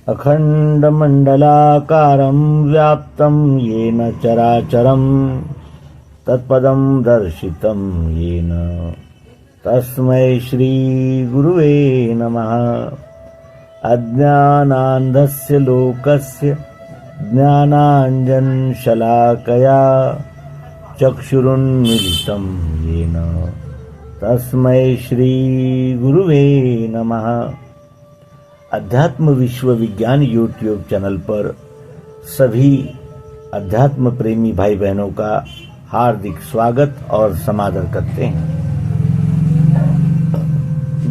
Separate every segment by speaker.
Speaker 1: अखण्डमण्डलाकारं व्याप्तं येन चराचरं तत्पदं दर्शितं येन तस्मै श्रीगुरुवे नमः। अज्ञानान्धस्य लोकस्य ज्ञानाञ्जनशलाकया चक्षुरुन्मीलितं येन तस्मै श्रीगुरुवे नमः। अध्यात्म विश्व विज्ञान यूट्यूब चैनल पर सभी अध्यात्म प्रेमी भाई बहनों का हार्दिक स्वागत और समादर करते हैं।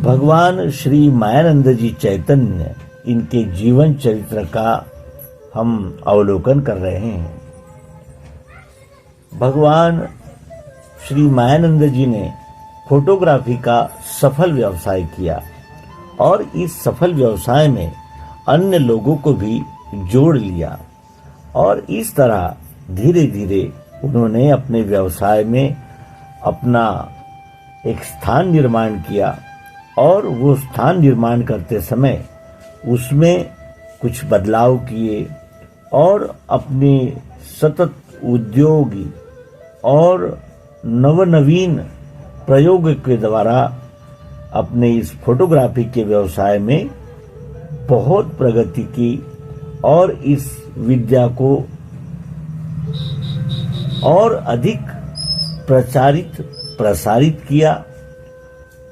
Speaker 1: भगवान श्री मायानंद जी चैतन्य, इनके जीवन चरित्र का हम अवलोकन कर रहे हैं। भगवान श्री मायानंद जी ने फोटोग्राफी का सफल व्यवसाय किया और इस सफल व्यवसाय में अन्य लोगों को भी जोड़ लिया और इस तरह धीरे धीरे उन्होंने अपने व्यवसाय में अपना एक स्थान निर्माण किया और वो स्थान निर्माण करते समय उसमें कुछ बदलाव किए और अपने सतत उद्योगी और नवनवीन प्रयोग के द्वारा अपने इस फोटोग्राफी के व्यवसाय में बहुत प्रगति की और इस विद्या को और अधिक प्रसारित किया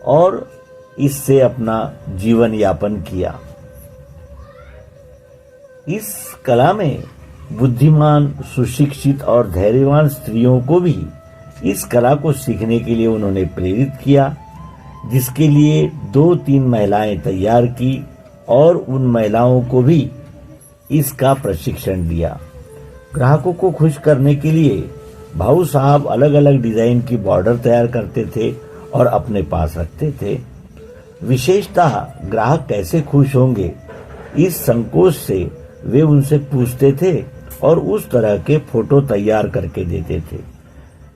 Speaker 1: और इससे अपना जीवन यापन किया। इस कला में बुद्धिमान, सुशिक्षित और धैर्यवान स्त्रियों को भी इस कला को सीखने के लिए उन्होंने प्रेरित किया, जिसके लिए 2-3 महिलाएं तैयार की और उन महिलाओं को भी इसका प्रशिक्षण दिया। ग्राहकों को खुश करने के लिए भाऊ साहब अलग अलग डिजाइन की बॉर्डर तैयार करते थे और अपने पास रखते थे। विशेषतः ग्राहक कैसे खुश होंगे, इस संकोच से वे उनसे पूछते थे और उस तरह के फोटो तैयार करके देते थे।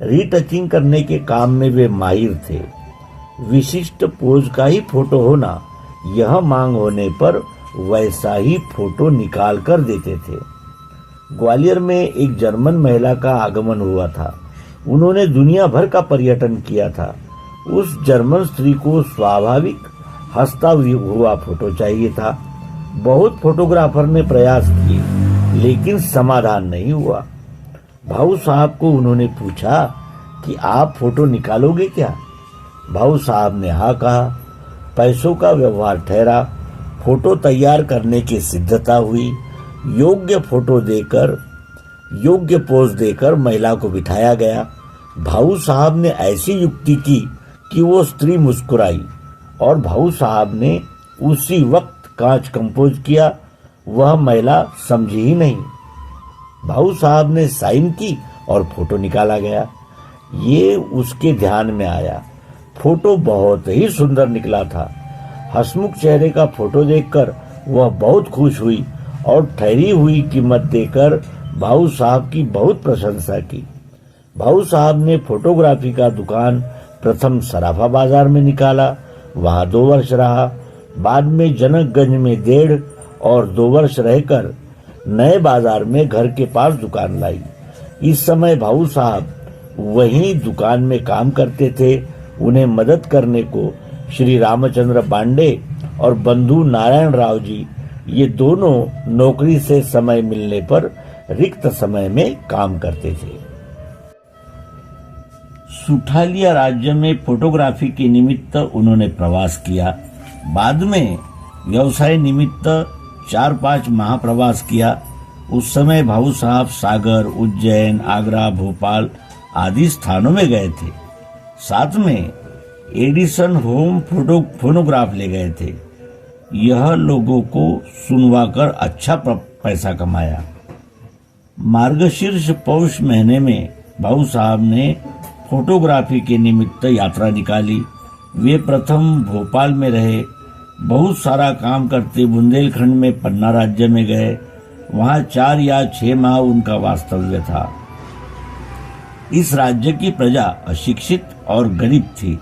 Speaker 1: रीटचिंग करने के काम में वे माहिर थे। विशिष्ट पोज का ही फोटो होना, यह मांग होने पर वैसा ही फोटो निकाल कर देते थे। ग्वालियर में एक जर्मन महिला का आगमन हुआ था। उन्होंने दुनिया भर का पर्यटन किया था। उस जर्मन स्त्री को स्वाभाविक हंसता हुआ फोटो चाहिए था। बहुत फोटोग्राफर ने प्रयास किए लेकिन समाधान नहीं हुआ। भाऊ साहब को उन्होंने पूछा कि आप फोटो निकालोगे क्या? भाऊ साहब ने हाँ कहा। पैसों का व्यवहार ठहरा। फोटो तैयार करने की सिद्धता हुई। योग्य फोटो देकर, योग्य पोज देकर महिला को बिठाया गया। भाऊ साहब ने ऐसी युक्ति की कि वो स्त्री मुस्कुराई और भाऊ साहब ने उसी वक्त कांच कंपोज किया। वह महिला समझी ही नहीं। भाऊ साहब ने साइन की और फोटो निकाला गया। ये उसके ध्यान में आया। फोटो बहुत ही सुंदर निकला था। हंसमुख चेहरे का फोटो देखकर वह बहुत खुश हुई और ठहरी हुई कीमत देकर भाऊ साहब की बहुत प्रशंसा की। भाऊ साहब ने फोटोग्राफी का दुकान प्रथम सराफा बाजार में निकाला। वहां 2 वर्ष रहा। बाद में जनकगंज में 1.5 और 2 वर्ष रहकर नए बाजार में घर के पास दुकान लाई। इस समय भाऊ साहब वहीं दुकान में काम करते थे। उन्हें मदद करने को श्री रामचंद्र बांडे और बंधु नारायण राव जी, ये दोनों नौकरी से समय मिलने पर रिक्त समय में काम करते थे। सुठालिया राज्य में फोटोग्राफी के निमित्त उन्होंने प्रवास किया। बाद में व्यवसाय निमित्त 4-5 माह प्रवास किया। उस समय भाऊ साहब सागर, उज्जैन, आगरा, भोपाल आदि स्थानों में गए थे। साथ में एडिसन होम फोनोग्राफ ले गए थे। यह लोगों को सुनवाकर अच्छा पैसा कमाया। मार्गशीर्ष पौष महीने में भाऊ साहब ने फोटोग्राफी के निमित्त यात्रा निकाली। वे प्रथम भोपाल में रहे। बहुत सारा काम करते बुंदेलखंड में पन्ना राज्य में गए। वहां 4 या 6 माह उनका वास्तव्य था। इस राज्य की प्रजा अशिक्षित और गरीब थी।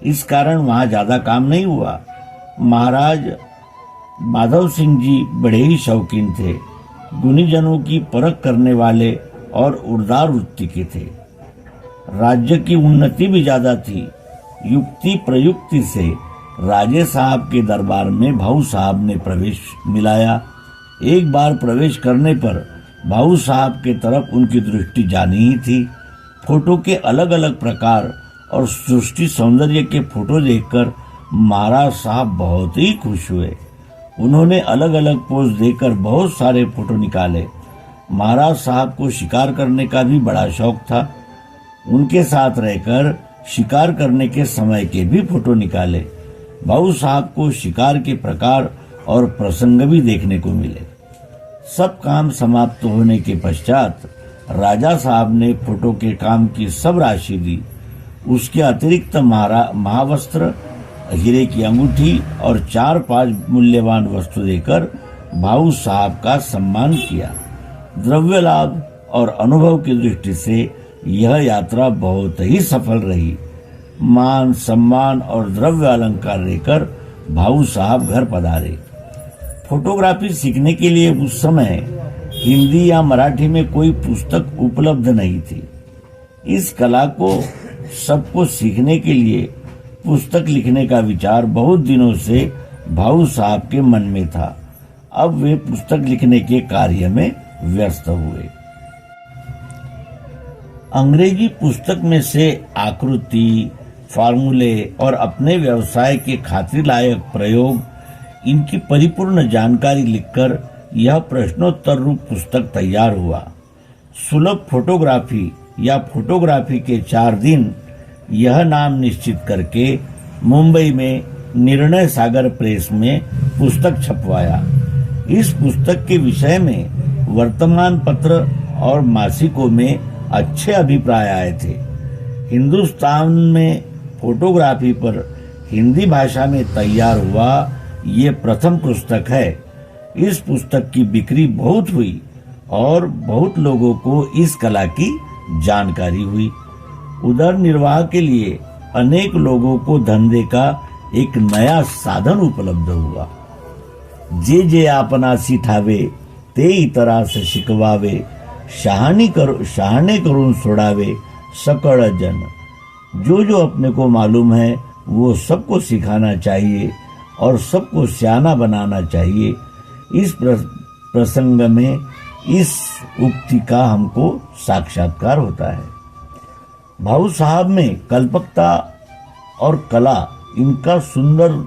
Speaker 1: इस कारण वहां ज्यादा काम नहीं हुआ। महाराज माधव सिंह जी बड़े ही शौकीन थे, गुणीजनों की परख करने वाले और उदार वृत्ति के थे। राज्य की उन्नति भी ज्यादा थी। युक्ति प्रयुक्ति से राजे साहब के दरबार में भाऊ साहब ने प्रवेश मिलाया। एक बार प्रवेश करने पर भाऊ साहब के तरफ उनकी दृष्टि जानी ही थी। फोटो के अलग अलग प्रकार और सृष्टि सौंदर्य के फोटो देखकर महाराज साहब बहुत ही खुश हुए। उन्होंने अलग अलग पोज देकर बहुत सारे फोटो निकाले। महाराज साहब को शिकार करने का भी बड़ा शौक था। उनके साथ रहकर शिकार करने के समय के भी फोटो निकाले। भाऊ साहब को शिकार के प्रकार और प्रसंग भी देखने को मिले। सब काम समाप्त होने के पश्चात राजा साहब ने फोटो के काम की सब राशि दी। उसके अतिरिक्त महावस्त्र, हीरे की अंगूठी और 4-5 मूल्यवान वस्तु देकर भाऊ साहब का सम्मान किया। द्रव्य लाभ और अनुभव की दृष्टि से यह यात्रा बहुत ही सफल रही। मान सम्मान और द्रव्य अलंकार लेकर भाऊ साहब घर पधारे। फोटोग्राफी सीखने के लिए उस समय हिंदी या मराठी में कोई पुस्तक उपलब्ध नहीं थी। इस कला को सबको सीखने के लिए पुस्तक लिखने का विचार बहुत दिनों से भाऊ साहब के मन में था। अब वे पुस्तक लिखने के कार्य में व्यस्त हुए। अंग्रेजी पुस्तक में से आकृति, फार्मूले और अपने व्यवसाय के खातिर लायक प्रयोग, इनकी परिपूर्ण जानकारी लिखकर यह प्रश्नोत्तर रूप पुस्तक तैयार हुआ। सुलभ फोटोग्राफी या फोटोग्राफी के 4 दिन, यह नाम निश्चित करके मुंबई में निर्णय सागर प्रेस में पुस्तक छपवाया। इस पुस्तक के विषय में वर्तमान पत्र और मासिकों में अच्छे अभिप्राय आए थे। हिंदुस्तान में फोटोग्राफी पर हिंदी भाषा में तैयार हुआ ये प्रथम पुस्तक है। इस पुस्तक की बिक्री बहुत हुई और बहुत लोगों को इस कला की जानकारी हुई। उदर निर्वाह के लिए अनेक लोगों को धंधे का एक नया साधन उपलब्ध हुआ। जे जे आपणासी ठावे ते इतरास शिकवावे, शहाणे करून सोडावे सकळ जन। जो जो अपने को मालूम है वो सबको सिखाना चाहिए और सबको सियाना बनाना चाहिए। इस प्रसंग में इस उक्ति का हमको साक्षात्कार होता है। भाऊ साहब में कल्पकता और कला, इनका सुंदर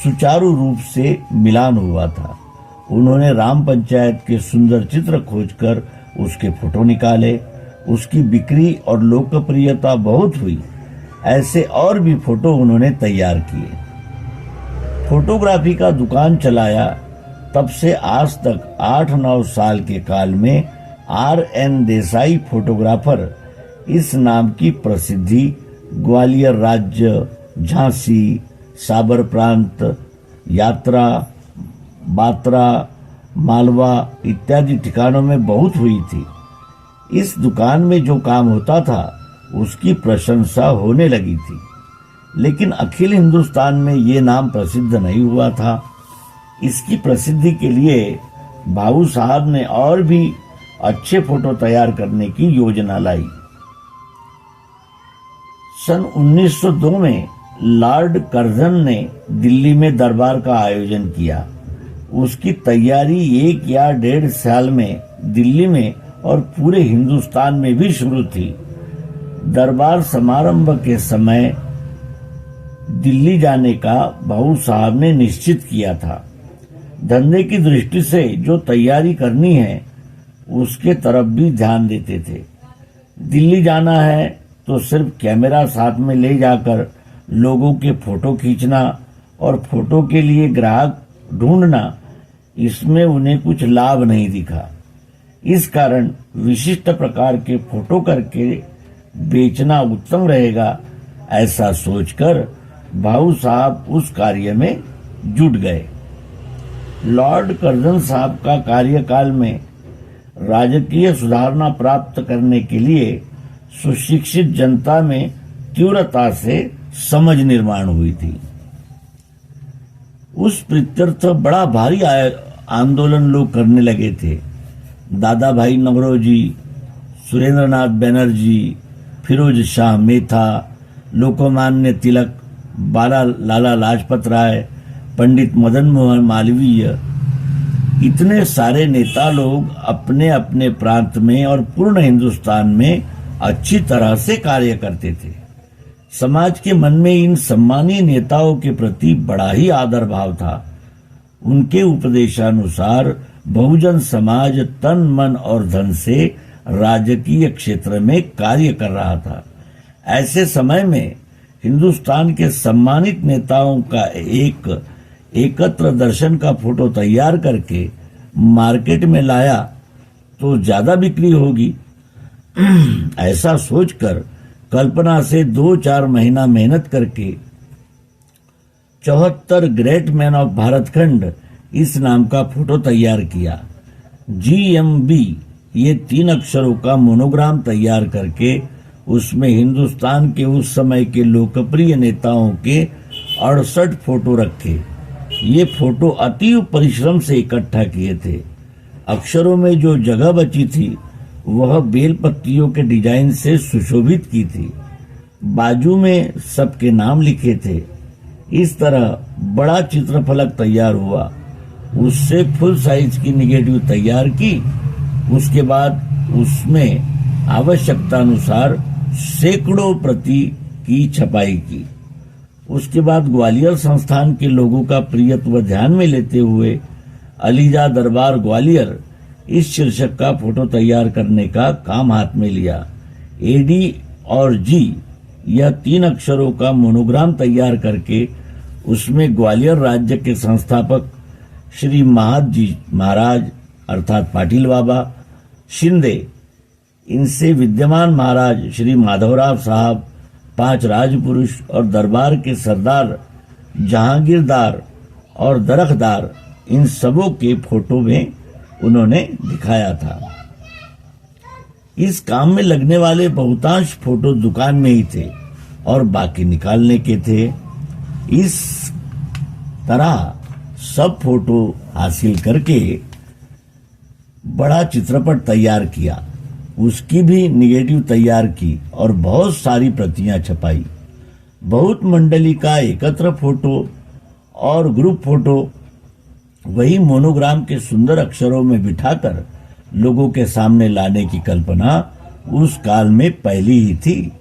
Speaker 1: सुचारू रूप से मिलान हुआ था। उन्होंने राम पंचायत के सुंदर चित्र खोजकर उसके फोटो निकाले। उसकी बिक्री और लोकप्रियता बहुत हुई। ऐसे और भी फोटो उन्होंने तैयार किए। फोटोग्राफी का दुकान चलाया। तब से आज तक 8-9 साल के काल में R.N. देसाई फोटोग्राफर इस नाम की प्रसिद्धि ग्वालियर राज्य, झांसी, साबर प्रांत, यात्रा, बात्रा, मालवा इत्यादि ठिकानों में बहुत हुई थी। इस दुकान में जो काम होता था उसकी प्रशंसा होने लगी थी, लेकिन अखिल हिंदुस्तान में ये नाम प्रसिद्ध नहीं हुआ था। इसकी प्रसिद्धि के लिए भाऊ साहब ने और भी अच्छे फोटो तैयार करने की योजना लाई। सन 1902 में लॉर्ड कर्जन ने दिल्ली में दरबार का आयोजन किया। उसकी तैयारी 1 या 1.5 साल में दिल्ली में और पूरे हिंदुस्तान में भी शुरू थी। दरबार समारंभ के समय दिल्ली जाने का भाऊ साहब ने निश्चित किया था। धंधे की दृष्टि से जो तैयारी करनी है उसके तरफ भी ध्यान देते थे। दिल्ली जाना है तो सिर्फ कैमरा साथ में ले जाकर लोगों के फोटो खींचना और फोटो के लिए ग्राहक ढूंढना, इसमें उन्हें कुछ लाभ नहीं दिखा। इस कारण विशिष्ट प्रकार के फोटो करके बेचना उत्तम रहेगा, ऐसा सोचकर भाऊ साहब उस कार्य में जुट गए। लॉर्ड कर्जन साहब का कार्यकाल में राजकीय सुधारणा प्राप्त करने के लिए सुशिक्षित जनता में तीव्रता से समझ निर्माण हुई थी। उस प्रत्यर्थ बड़ा भारी आंदोलन लोग करने लगे थे। दादा भाई नौरोजी, सुरेंद्रनाथ बैनर्जी, फिरोज शाह मेहता, लोकमान्य तिलक, लाला लाजपत राय, पंडित मदन मोहन मालवीय, इतने सारे नेता लोग अपने अपने प्रांत में और पूर्ण हिंदुस्तान में अच्छी तरह से कार्य करते थे। समाज के मन में इन सम्मानीय नेताओं के प्रति बड़ा ही आदर भाव था। उनके उपदेशानुसार बहुजन समाज तन मन और धन से राजकीय क्षेत्र में कार्य कर रहा था। ऐसे समय में हिंदुस्तान के सम्मानित नेताओं का एक एकत्र दर्शन का फोटो तैयार करके मार्केट में लाया तो ज्यादा बिक्री होगी। ऐसा सोचकर कल्पना से 2-4 महीना मेहनत करके 74 ग्रेट मैन ऑफ भारतखंड इस नाम का फोटो तैयार किया। GMB ये 3 अक्षरों का मोनोग्राम तैयार करके उसमें हिंदुस्तान के उस समय के लोकप्रिय नेताओं के 68 फोटो रखे। ये फोटो अति परिश्रम से इकट्ठा किए थे। अक्षरों में जो जगह बची थी वह बेल पत्तियों के डिजाइन से सुशोभित की थी। बाजू में सबके नाम लिखे थे। इस तरह बड़ा चित्रफलक तैयार हुआ। उससे फुल साइज की निगेटिव तैयार की। उसके बाद उसमें आवश्यकता अनुसार सैकड़ों प्रति की छपाई की। उसके बाद ग्वालियर संस्थान के लोगों का प्रियत्व ध्यान में लेते हुए अलीजा दरबार ग्वालियर इस शीर्षक का फोटो तैयार करने का काम हाथ में लिया। AD और G यह 3 अक्षरों का मोनोग्राम तैयार करके उसमें ग्वालियर राज्य के संस्थापक श्री महादजी महाराज अर्थात पाटिल बाबा शिंदे, इनसे विद्यमान महाराज श्री माधवराव साहब, 5 राजपुरुष और दरबार के सरदार जहांगीरदार और दरखदार, इन सबों के फोटो में उन्होंने दिखाया था। इस काम में लगने वाले बहुतांश फोटो दुकान में ही थे और बाकी निकालने के थे। इस तरह सब फोटो हासिल करके बड़ा चित्रपट तैयार किया। उसकी भी निगेटिव तैयार की और बहुत सारी प्रतियां छपाई। बहुत मंडली का एकत्र फोटो और ग्रुप फोटो वही मोनोग्राम के सुंदर अक्षरों में बिठाकर लोगों के सामने लाने की कल्पना उस काल में पहली ही थी।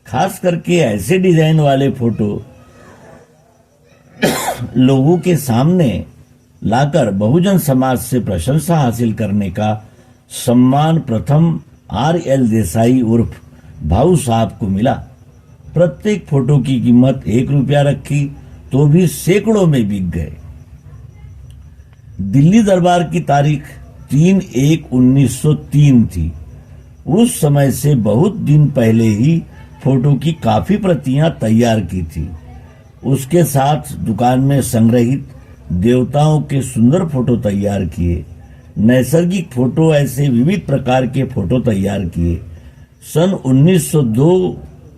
Speaker 1: खास करके ऐसे डिजाइन वाले फोटो लोगों के सामने लाकर बहुजन समाज से प्रशंसा हासिल करने का सम्मान प्रथम RL देसाई उर्फ भाऊ साहब को मिला। प्रत्येक फोटो की कीमत 1 रुपया रखी तो भी सैकड़ों में बिक गए। दिल्ली दरबार की तारीख 3/1/1903 थी। उस समय से बहुत दिन पहले ही फोटो की काफी प्रतियां तैयार की थी। उसके साथ दुकान में संग्रहित देवताओं के सुंदर फोटो तैयार किए। नैसर्गिक फोटो ऐसे विविध प्रकार के फोटो तैयार किए। सन 1902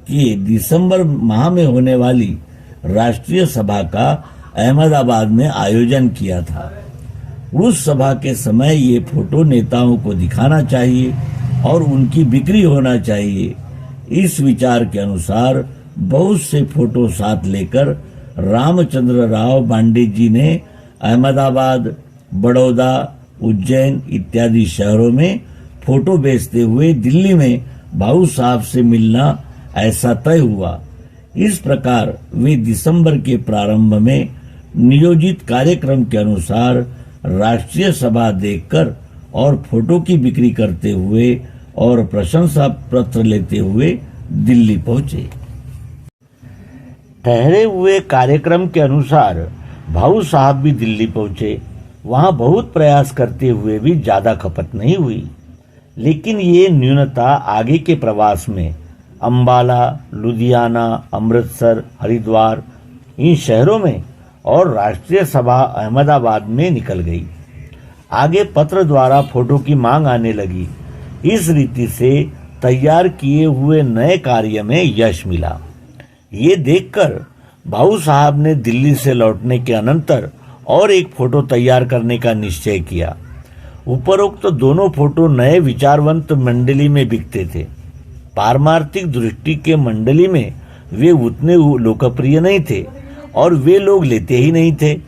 Speaker 1: के दिसंबर माह में होने वाली राष्ट्रीय सभा का अहमदाबाद में आयोजन किया था। उस सभा के समय ये फोटो नेताओं को दिखाना चाहिए और उनकी बिक्री होना चाहिए। इस विचार के अनुसार बहुत से फोटो साथ लेकर रामचंद्र राव बांडे जी ने अहमदाबाद, बड़ौदा, उज्जैन इत्यादि शहरों में फोटो बेचते हुए दिल्ली में भाऊ साहब से मिलना ऐसा तय हुआ। इस प्रकार वे दिसंबर के प्रारंभ में नियोजित कार्यक्रम के अनुसार राष्ट्रीय सभा देखकर और फोटो की बिक्री करते हुए और प्रशंसा पत्र लेते हुए दिल्ली पहुंचे। ठहरे हुए कार्यक्रम के अनुसार भाऊ साहब भी दिल्ली पहुंचे। वहां बहुत प्रयास करते हुए भी ज्यादा खपत नहीं हुई, लेकिन ये न्यूनता आगे के प्रवास में अंबाला, लुधियाना, अमृतसर, हरिद्वार इन शहरों में और राष्ट्रीय सभा अहमदाबाद में निकल गई। आगे पत्र द्वारा फोटो की मांग आने लगी। इस रीति से तैयार किए हुए नए कार्य में यश मिला। ये देखकर भाऊ साहब ने दिल्ली से लौटने के अनंतर और एक फोटो तैयार करने का निश्चय किया। उपरोक्त दोनों फोटो नए विचारवंत मंडली में बिकते थे। पारमार्थिक दृष्टि के मंडली में वे उतने लोकप्रिय नहीं थे और वे लोग लेते ही नहीं थे।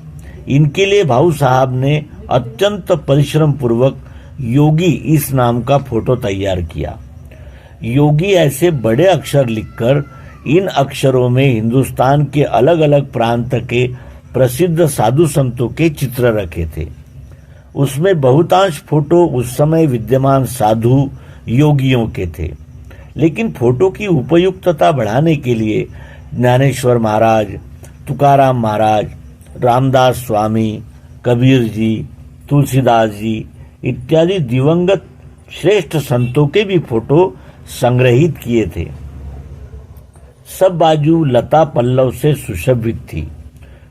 Speaker 1: इनके लिए भाऊ साहब ने अत्यंत परिश्रम पूर्वक योगी इस नाम का फोटो तैयार किया। योगी ऐसे बड़े अक्षर लिखकर इन अक्षरों में हिंदुस्तान के अलग अलग प्रांत के प्रसिद्ध साधु संतों के चित्र रखे थे। उसमें बहुतांश फोटो उस समय विद्यमान साधु योगियों के थे, लेकिन फोटो की उपयुक्तता बढ़ाने के लिए ज्ञानेश्वर महाराज, तुकाराम महाराज, रामदास स्वामी, कबीर जी, तुलसीदास जी इत्यादि दिवंगत श्रेष्ठ संतों के भी फोटो संग्रहित किए थे। सब बाजू लता पल्लव से सुशोभित थी।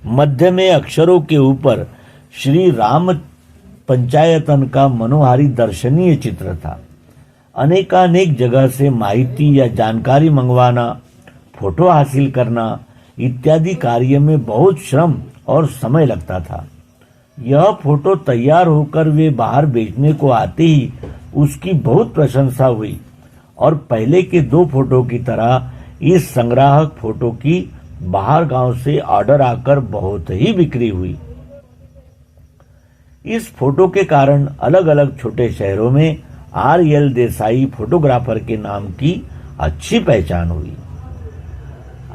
Speaker 1: मध्य में अक्षरों के ऊपर श्री राम पंचायतन का मनोहारी दर्शनीय चित्र था। अनेकानेक जगह से माहिती या जानकारी मंगवाना, फोटो हासिल करना इत्यादि कार्य में बहुत श्रम और समय लगता था। यह फोटो तैयार होकर वे बाहर बेचने को आते ही उसकी बहुत प्रशंसा हुई और पहले के 2 फोटो की तरह इस संग्राहक फोटो की बाहर गांव से ऑर्डर आकर बहुत ही बिक्री हुई। इस फोटो के कारण अलग अलग छोटे शहरों में R.L. देसाई फोटोग्राफर के नाम की अच्छी पहचान हुई।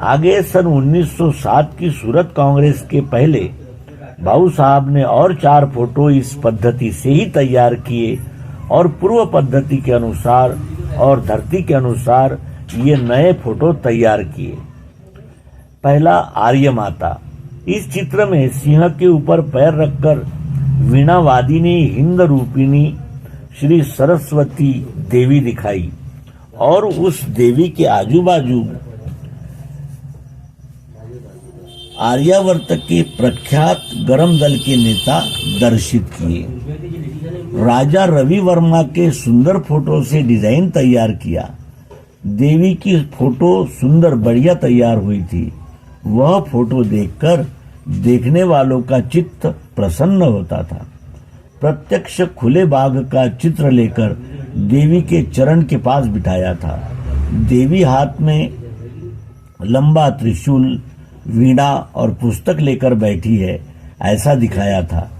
Speaker 1: आगे सन 1907 की सूरत कांग्रेस के पहले भाऊ साहब ने और 4 फोटो इस पद्धति से ही तैयार किए और पूर्व पद्धति के अनुसार और धरती के अनुसार ये नए फोटो तैयार किए। पहला आर्य माता। इस चित्र में सिंह के ऊपर पैर रखकर वीणावादिनी हिंद रूपिणी श्री सरस्वती देवी दिखाई और उस देवी के आजू बाजू आर्यावर्त के प्रख्यात गरम दल के नेता दर्शित किए। राजा रवि वर्मा के सुंदर फोटो से डिजाइन तैयार किया। देवी की फोटो सुंदर बढ़िया तैयार हुई थी। वह फोटो देखकर देखने वालों का चित्त प्रसन्न होता था। प्रत्यक्ष खुले बाग का चित्र लेकर देवी के चरण के पास बिठाया था। देवी हाथ में लंबा त्रिशूल, वीणा और पुस्तक लेकर बैठी है, ऐसा दिखाया था।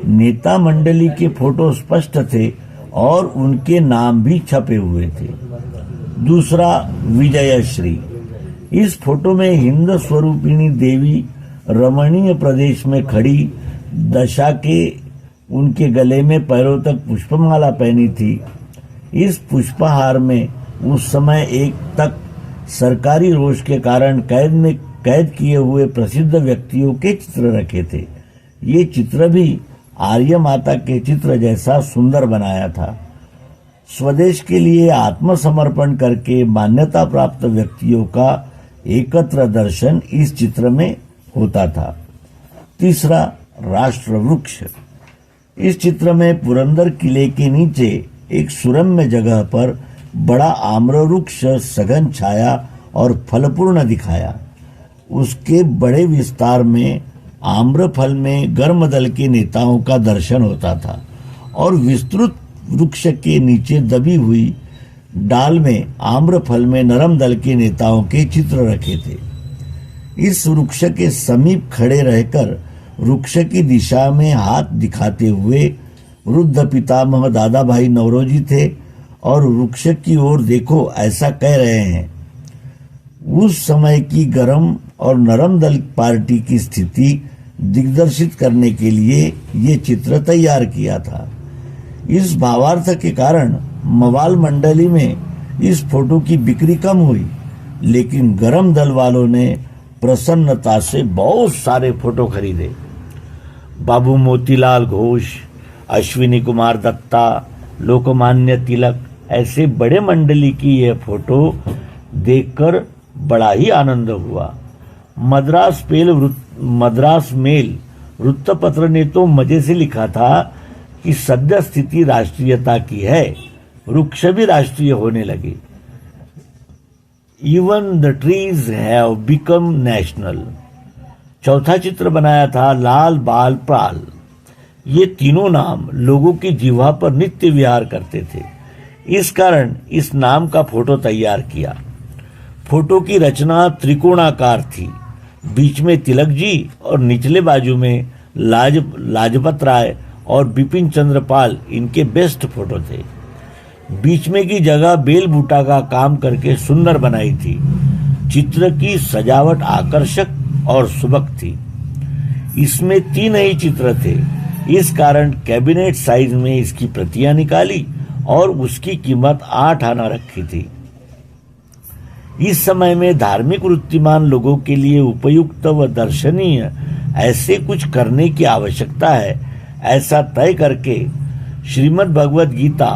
Speaker 1: नेता मंडली के फोटो स्पष्ट थे और उनके नाम भी छपे हुए थे। दूसरा विजयश्री। इस फोटो में हिंद स्वरूपिणी देवी रमणीय प्रदेश में खड़ी दशा के उनके गले में पैरों तक पुष्पमाला पहनी थी। इस पुष्पहार में उस समय एक तक सरकारी रोष के कारण कैद किए हुए प्रसिद्ध व्यक्तियों के चित्र रखे थे। ये चित्र भी आर्य माता के चित्र जैसा सुंदर बनाया था। स्वदेश के लिए आत्मसमर्पण करके मान्यता प्राप्त व्यक्तियों का एकत्र दर्शन इस चित्र में होता था। तीसरा राष्ट्र वृक्ष। इस चित्र में पुरंदर किले के नीचे एक सुरम्य जगह पर बड़ा आम्र वृक्ष सघन छाया और फलपूर्ण दिखाया। उसके बड़े विस्तार में आम्रफल में गर्म दल के नेताओं का दर्शन होता था और विस्तृत वृक्ष के नीचे दबी हुई डाल में आम्रफल में नरम दल के नेताओं के चित्र रखे थे। इस वृक्ष के समीप खड़े रहकर वृक्ष की दिशा में हाथ दिखाते हुए वृद्ध पितामह दादा भाई नौरोजी थे और वृक्ष की ओर देखो ऐसा कह रहे हैं। उस समय की गर्म और नरम दल पार्टी की स्थिति दिग्दर्शित करने के लिए ये चित्र तैयार किया था। इस भावार्थ के कारण मवाल मंडली में इस फोटो की बिक्री कम हुई, लेकिन गरम दल वालों ने प्रसन्नता से बहुत सारे फोटो खरीदे। बाबू मोतीलाल घोष, अश्विनी कुमार दत्ता, लोकमान्य तिलक ऐसे बड़े मंडली की यह फोटो देखकर बड़ा ही आनंद हुआ। मद्रास मेल वृत्तपत्र ने तो मजे से लिखा था कि सद्य स्थिति राष्ट्रीयता की है, वृक्ष भी राष्ट्रीय होने लगे। Even the trees have become national. चौथा चित्र बनाया था लाल बाल प्राल। ये तीनों नाम लोगों की जिह्वा पर नित्य विहार करते थे, इस कारण इस नाम का फोटो तैयार किया। फोटो की रचना त्रिकोणाकार थी, बीच में तिलक जी और निचले बाजू में लाजपत राय और बिपिन चंद्र पाल इनके बेस्ट फोटो थे। बीच में की जगह बेल बूटा का काम करके सुंदर बनाई थी। चित्र की सजावट आकर्षक और सुबक थी। इसमें 3 ही चित्र थे, इस कारण कैबिनेट साइज में इसकी प्रतियां निकाली और उसकी कीमत 8 आना रखी थी। इस समय में धार्मिक वृत्तिमान लोगों के लिए उपयुक्त व दर्शनीय ऐसे कुछ करने की आवश्यकता है, ऐसा तय करके श्रीमद् भगवत गीता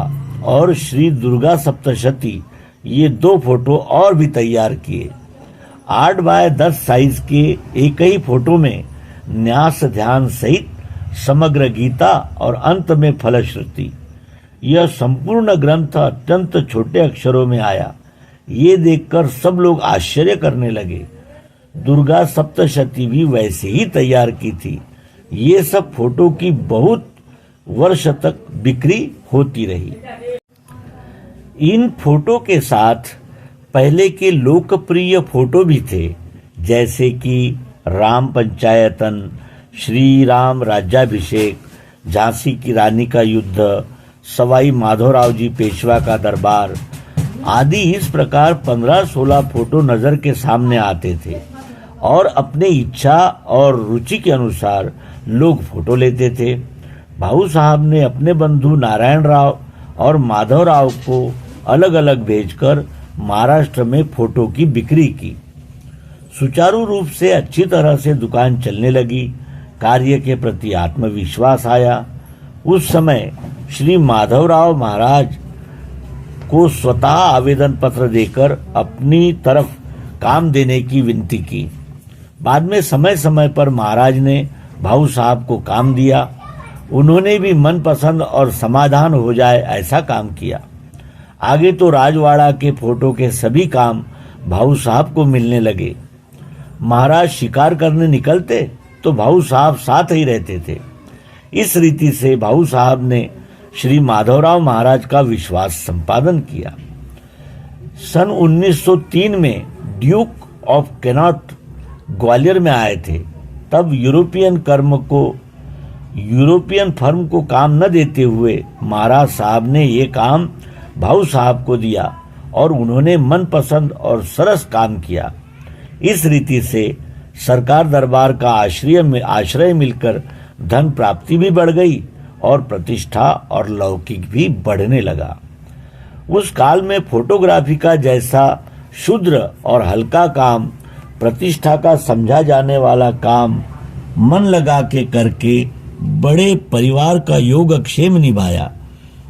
Speaker 1: और श्री दुर्गा सप्तशती ये 2 फोटो और भी तैयार किए। 8 बाय 10 साइज के एक ही फोटो में न्यास ध्यान सहित समग्र गीता और अंत में फलश्रुति। यह संपूर्ण ग्रंथ अत्यंत छोटे अक्षरों में आया। ये देखकर सब लोग आश्चर्य करने लगे। दुर्गा सप्तशती भी वैसे ही तैयार की थी। ये सब फोटो की बहुत वर्ष तक बिक्री होती रही। इन फोटो के साथ पहले के लोकप्रिय फोटो भी थे, जैसे कि राम पंचायतन, श्री राम राज्याभिषेक, झांसी की रानी का युद्ध, सवाई माधोराव जी पेशवा का दरबार आदि। इस प्रकार 15-16 फोटो नजर के सामने आते थे और अपने इच्छा और रुचि के अनुसार लोग फोटो लेते थे। भाऊ साहब ने अपने बंधु नारायण राव और माधव राव को अलग अलग भेजकर महाराष्ट्र में फोटो की बिक्री की। सुचारू रूप से अच्छी तरह से दुकान चलने लगी। कार्य के प्रति आत्मविश्वास आया। उस समय श्री माधवराव महाराज को स्वतः आवेदन पत्र देकर अपनी तरफ काम देने की विनती की। बाद में समय समय पर महाराज ने भाऊ साहब को काम दिया। उन्होंने भी मनपसंद और समाधान हो जाए ऐसा काम किया। आगे तो राजवाड़ा के फोटो के सभी काम भाऊ साहब को मिलने लगे। महाराज शिकार करने निकलते तो भाऊ साहब साथ ही रहते थे। इस रीति से भाऊ साहब ने श्री माधवराव महाराज का विश्वास संपादन किया। सन 1903 में ड्यूक ऑफ कैनॉट ग्वालियर में आए थे। तब यूरोपियन फर्म को काम न देते हुए महाराज साहब ने ये काम भाऊ साहब को दिया और उन्होंने मनपसंद और सरस काम किया। इस रीति से सरकार दरबार का आश्रय मिलकर धन प्राप्ति भी बढ़ गई और प्रतिष्ठा और लौकिक भी बढ़ने लगा। उस काल में फोटोग्राफी का जैसा शुद्र और हल्का काम, प्रतिष्ठा का समझा जाने वाला काम मन लगा के करके बड़े परिवार का योगक्षेम निभाया।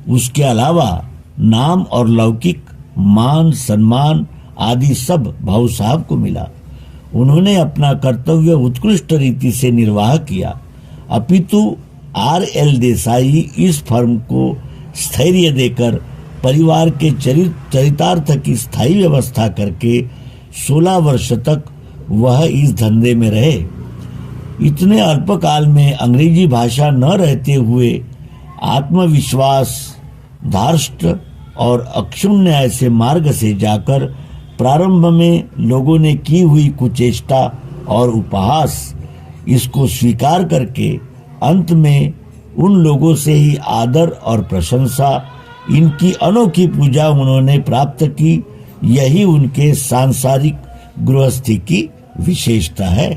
Speaker 1: उसके अलावा नाम और लौकिक मान सम्मान आदि सब भाऊ साहब को मिला। उन्होंने अपना कर्तव्य उत्कृष्ट रीति से निर्वाह किया। अपितु R.L. देसाई इस फर्म को स्थैर्य देकर परिवार के चरितार्थ की स्थायी व्यवस्था करके 16 वर्ष तक वह इस धंधे में रहे। इतने अल्पकाल में अंग्रेजी भाषा न रहते हुए आत्मविश्वास, धार्ष्ट और अक्षुण्ण ऐसे मार्ग से जाकर प्रारंभ में लोगों ने की हुई कुचेष्टा और उपहास इसको स्वीकार करके अंत में उन लोगों से ही आदर और प्रशंसा, इनकी अनोखी पूजा उन्होंने प्राप्त की। यही उनके सांसारिक गृहस्थी की विशेषता है।